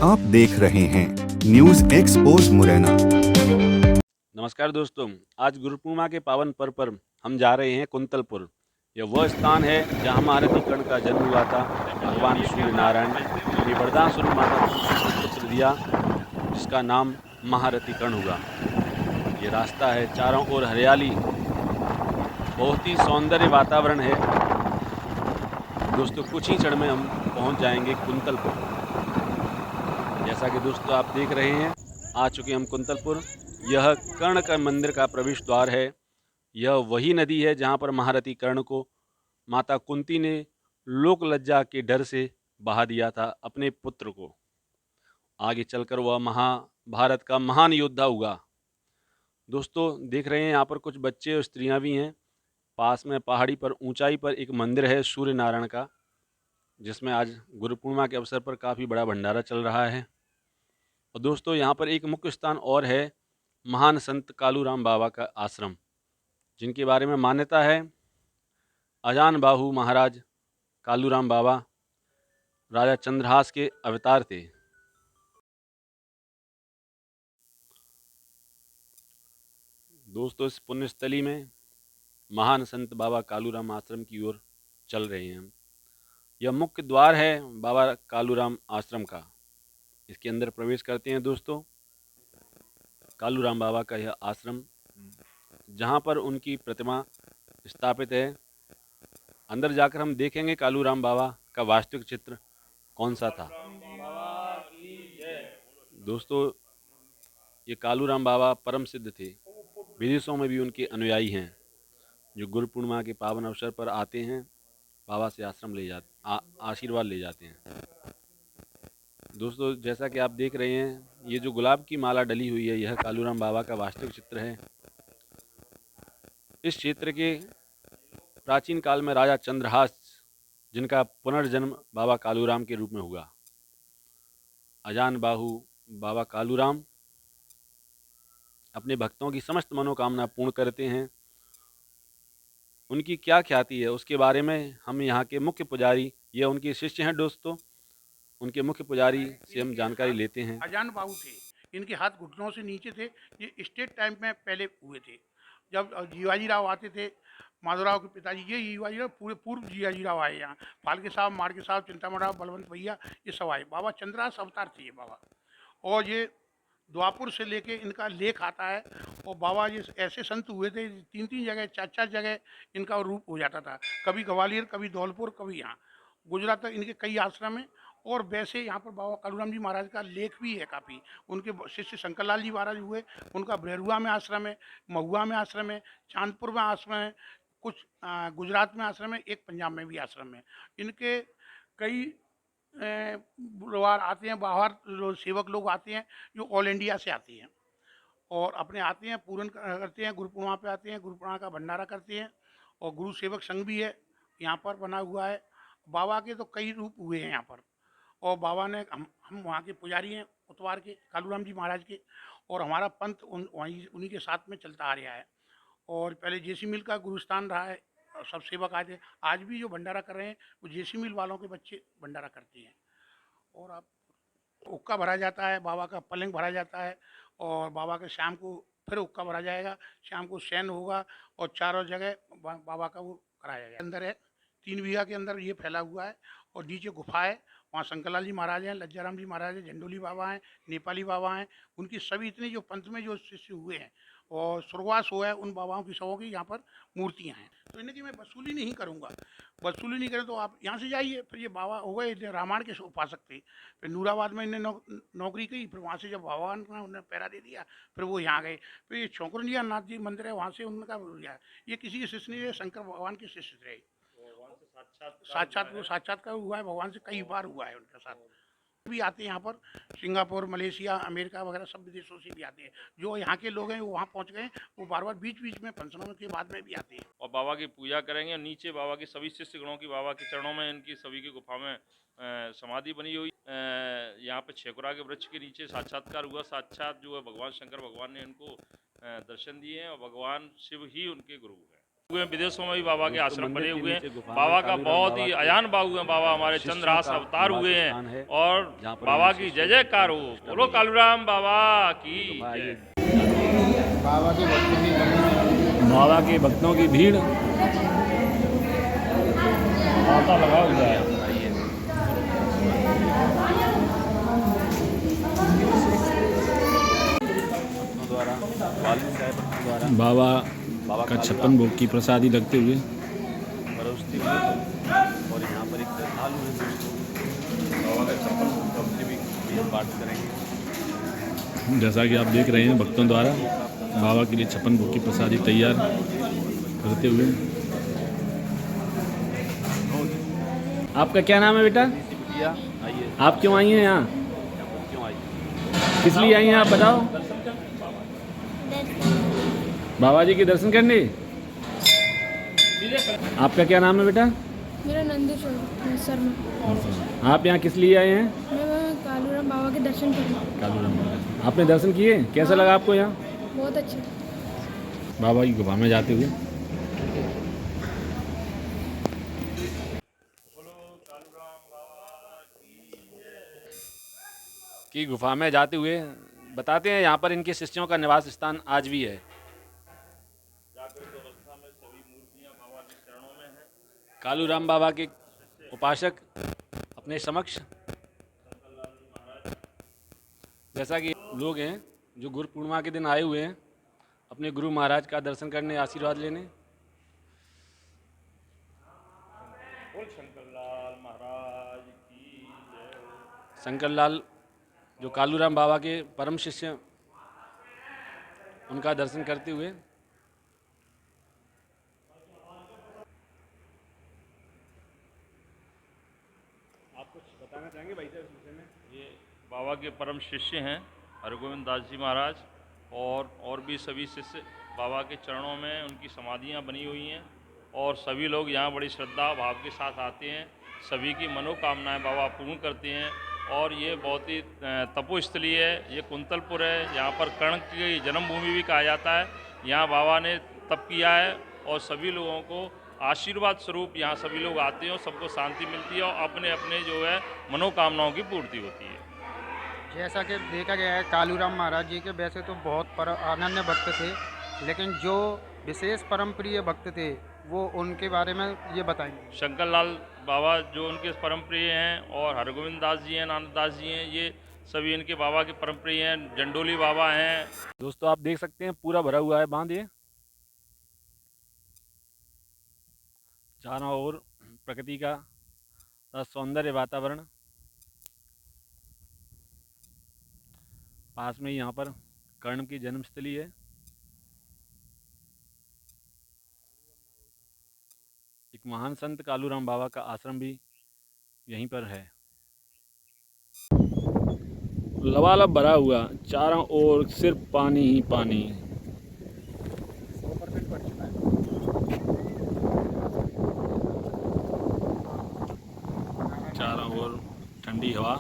आप देख रहे हैं न्यूज एक्सपोज मुरैना। नमस्कार दोस्तों, आज गुरु पूर्णिमा के पावन पर्व पर हम जा रहे हैं कुंतलपुर। यह वह स्थान है जहां महारथी कर्ण का जन्म हुआ था। भगवान सूर्य नारायण ने अपनी वरदान स्वरूप माता कुंती को पुत्र दिया, जिसका नाम महारथी कर्ण हुआ। ये रास्ता है, चारों ओर हरियाली, बहुत ही सौंदर्य वातावरण है। दोस्तों, कुछ ही क्षण में हम पहुंच जाएंगे कुंतलपुर। जैसा कि दोस्तों आप देख रहे हैं, आ चुके हम कुंतलपुर। यह कर्ण का मंदिर का प्रवेश द्वार है। यह वही नदी है जहाँ पर महारथी कर्ण को माता कुंती ने लोक लज्जा के डर से बहा दिया था अपने पुत्र को। आगे चलकर वह महाभारत का महान योद्धा हुआ। दोस्तों देख रहे हैं यहाँ पर कुछ बच्चे और स्त्रियाँ भी हैं। पास में पहाड़ी पर ऊंचाई पर एक मंदिर है सूर्य नारायण का, जिसमें आज गुरु पूर्णिमा के अवसर पर काफ़ी बड़ा भंडारा चल रहा है। और दोस्तों यहाँ पर एक मुख्य स्थान और है, महान संत कालूराम बाबा का आश्रम, जिनके बारे में मान्यता है अजान बाहु महाराज कालूराम बाबा राजा चंद्रहास के अवतार थे। दोस्तों इस पुण्यस्थली में महान संत बाबा कालूराम आश्रम की ओर चल रहे हैं हम। यह मुख्य द्वार है बाबा कालूराम आश्रम का। इसके अंदर प्रवेश करते हैं दोस्तों। कालूराम बाबा का यह आश्रम, जहाँ पर उनकी प्रतिमा स्थापित है। अंदर जाकर हम देखेंगे कालूराम बाबा का वास्तविक चित्र कौन सा था। दोस्तों ये कालूराम बाबा परम सिद्ध थे। विदेशों में भी उनके अनुयायी हैं, जो गुरु पूर्णिमा के पावन अवसर पर आते हैं, बाबा से आश्रम ले जाते आशीर्वाद ले जाते हैं। दोस्तों जैसा कि आप देख रहे हैं, ये जो गुलाब की माला डली हुई है, यह कालूराम बाबा का वास्तविक चित्र है। इस क्षेत्र के प्राचीन काल में राजा चंद्रहास, जिनका पुनर्जन्म बाबा कालूराम के रूप में हुआ। अजान बाहु बाबा कालूराम अपने भक्तों की समस्त मनोकामना पूर्ण करते हैं। उनकी क्या ख्याति है उसके बारे में हम यहाँ के मुख्य पुजारी, यह उनके शिष्य हैं दोस्तों, उनके मुख्य पुजारी से हम जानकारी लेते हैं। अजान बाबू थे, इनके हाथ घुटनों से नीचे थे। ये स्टेट टाइम में पहले हुए थे, जब जीवाजी राव आते थे, माधवराव के पिताजी। ये जीवाजी राव पूरे पूर्व जीवाजी राव आए यहाँ। फाल्के साहब, माड़के साहब, चिंतामण राव, बलवंत भैया, ये सब आए। बाबा चंद्रहास अवतार थे ये बाबा। और ये द्वापुर से लेके इनका लेख आता है। और बाबा ये ऐसे संत हुए थे, तीन तीन जगह, चार चार जगह इनका रूप हो जाता था। कभी ग्वालियर, कभी धौलपुर, कभी यहाँ गुजरात तक इनके कई आश्रम हैं। और वैसे यहाँ पर बाबा कालूराम जी महाराज का लेख भी है काफ़ी। उनके शिष्य शंकरलाल जी महाराज हुए, उनका बहरुआ में आश्रम है, महुआ में आश्रम है, चांदपुर में आश्रम है, कुछ गुजरात में आश्रम है, एक पंजाब में भी आश्रम है। इनके कई परिवार आते हैं बाहर, जो सेवक लोग आते हैं, जो ऑल इंडिया से आते हैं और अपने आते हैं, पूरन करते हैं, गुरु पूर्णिमा पे आते हैं, गुरु पूर्णिमा का भंडारा करते हैं। और गुरु सेवक संघ भी है यहाँ पर बना हुआ है। बाबा के तो कई रूप हुए हैं यहाँ पर। और बाबा ने हम वहाँ के पुजारी हैं उतवार के, कालूराम जी महाराज के। और हमारा पंथ वहीं उन्हीं के साथ में चलता आ रहा है। और पहले जेसी मिल का गुरुस्थान रहा है, और सब सेवक आए थे। आज भी जो भंडारा कर रहे हैं वो जेसी मिल वालों के बच्चे भंडारा करते हैं। और आप हुक्का भरा जाता है, बाबा का पलंग भरा जाता है। और बाबा के शाम को फिर हुक्का भरा जाएगा, शाम को शयन होगा। और चारों जगह बाबा का वो कराया जाएगा। अंदर है, 3 बीघा के अंदर ये फैला हुआ है। और नीचे गुफा है, वहाँ शंकरलाल जी महाराज हैं, लज्जाराम जी महाराज हैं, झंडोली बाबा हैं, नेपाली बाबा हैं। उनकी सभी इतने जो पंथ में जो शिष्य हुए हैं और स्वर्गवास हुआ है, उन बाबाओं की सबों की यहाँ पर मूर्तियाँ हैं। तो इनकी मैं वसूली नहीं करूँगा। वसूली नहीं करें तो आप यहाँ से जाइए। फिर ये बाबा हो गए रामायण के उपासक थे। फिर नूराबाद में इन्हें नौकरी की। फिर वहाँ से जब भगवान ने उन्हें पैरा दे दिया, फिर वो यहाँ गए। फिर ये छोकरनिया नाथ जी मंदिर है, वहाँ से उनका लिया। ये किसी के शिष्य नहीं है, शंकर भगवान के शिष्य रहे। साक्षात्कार हुआ है भगवान से, कई बार हुआ है उनके साथ। भी आते हैं यहाँ पर, सिंगापुर, मलेशिया, अमेरिका वगैरह सब विदेशों से भी आते हैं। जो यहाँ के लोग हैं वो वहाँ पहुँच गए, वो बार बार बीच बीच में फंक्शनों के बाद में भी आते हैं। और बाबा की पूजा करेंगे। नीचे बाबा के सभी शिष्य गणों की बाबा के चरणों में, इनकी सभी की गुफा में समाधि बनी हुई। यहाँ पे छेकुरा के वृक्ष के नीचे साक्षात्कार हुआ। साक्षात जो है भगवान शंकर भगवान ने इनको दर्शन दिए हैं, और भगवान शिव ही उनके गुरु हैं। हुए हैं, विदेशों में भी बाबा के दोस्तों, आश्रम मंदिर बने के हुए नीचे हैं। गुफा में बाबा का कालू राम बहुत बाबा ही के अयान बाबू हैं। बाबा हमारे शिष्यों चंद्रहास का अवतार निवास हुए स्थान है, हैं और जहाँ पर बाबा उनके की शिष्यों जय जयकार हो। प्रतिष्ठा बोलो हुई है। कालू राम बाबा की तो जय। आइए बाबा के भक्तों की भीड़ आता लगा हुआ है। आइए भक्तों द्वारा, वाली साहब भक्तों द्वारा बाबा बाबा का कालू 56 राम भोग की प्रसादी लगते हुए परोसती हुई। और यहाँ पर एक श्रद्धालु है दोस्तों, बाबा का चप्पल से भी पाठ करेंगे। जैसा कि आप देख रहे हैं भक्तों द्वारा बाबा के लिए 56 भोग की प्रसादी तैयार करते हुए। आपका क्या नाम है बेटा? सी बिटिया, आइए। आप क्यों आई हैं यहाँ? यहाँ पर क्यों आई? किस लिए आई हैं आप बताओ? बाबा जी के दर्शन करने। आपका क्या नाम है बेटा? मेरा नंदू शर्मा। आप यहाँ किस लिए आए हैं? मैं कालूराम बाबा के दर्शन करने। कालूराम बाबा। आपने दर्शन किए? कैसा लगा आपको यहाँ? बहुत अच्छे। बाबा की गुफा में जाते हुए। की गुफा में जाते हुए बताते हैं यहाँ पर इनके शिष्यों का निवास स्थान आज भी है। कालू राम बाबा के उपासक अपने समक्ष जैसा कि लोग हैं जो गुरु पूर्णिमा के दिन आए हुए हैं अपने गुरु महाराज का दर्शन करने, आशीर्वाद लेने। शंकर लाल जो कालू राम बाबा के परम शिष्य, उनका दर्शन करते हुए आप कुछ बताना चाहेंगे भाई साहब इस विषय में? ये बाबा के परम शिष्य हैं हरगोविंद दास जी महाराज और भी सभी शिष्य बाबा के चरणों में उनकी समाधियां बनी हुई हैं और सभी लोग यहाँ बड़ी श्रद्धा भाव के साथ आते हैं। सभी की मनोकामनाएं बाबा पूर्ण करते हैं और ये बहुत ही तपोस्थली है। ये कुंतलपुर है, यहाँ पर कर्ण की जन्मभूमि भी कहा जाता है। यहाँ बाबा ने तप किया है और सभी लोगों को आशीर्वाद स्वरूप यहाँ सभी लोग आते हैं और सबको शांति मिलती है और अपने अपने जो है मनोकामनाओं की पूर्ति होती है। जैसा कि देखा गया है कालूराम महाराज जी के वैसे तो बहुत अनन्य भक्त थे, लेकिन जो विशेष परम प्रिय भक्त थे वो उनके बारे में ये बताएंगे। शंकर लाल बाबा जो उनके परम प्रिय हैं और हरगोविंद दास जी हैं, नानक दास जी हैं, ये सभी इनके बाबा के परम प्रिय हैं। जंडोली बाबा हैं। दोस्तों आप देख सकते हैं पूरा भरा हुआ है बांध ये। चारों ओर प्रकृति का सौंदर्य वातावरण, पास में यहाँ पर कर्ण की जन्मस्थली है। एक महान संत कालूराम बाबा का आश्रम भी यहीं पर है। लबालब भरा हुआ, चारों ओर सिर्फ पानी ही पानी। चारों ओर ठंडी हवा।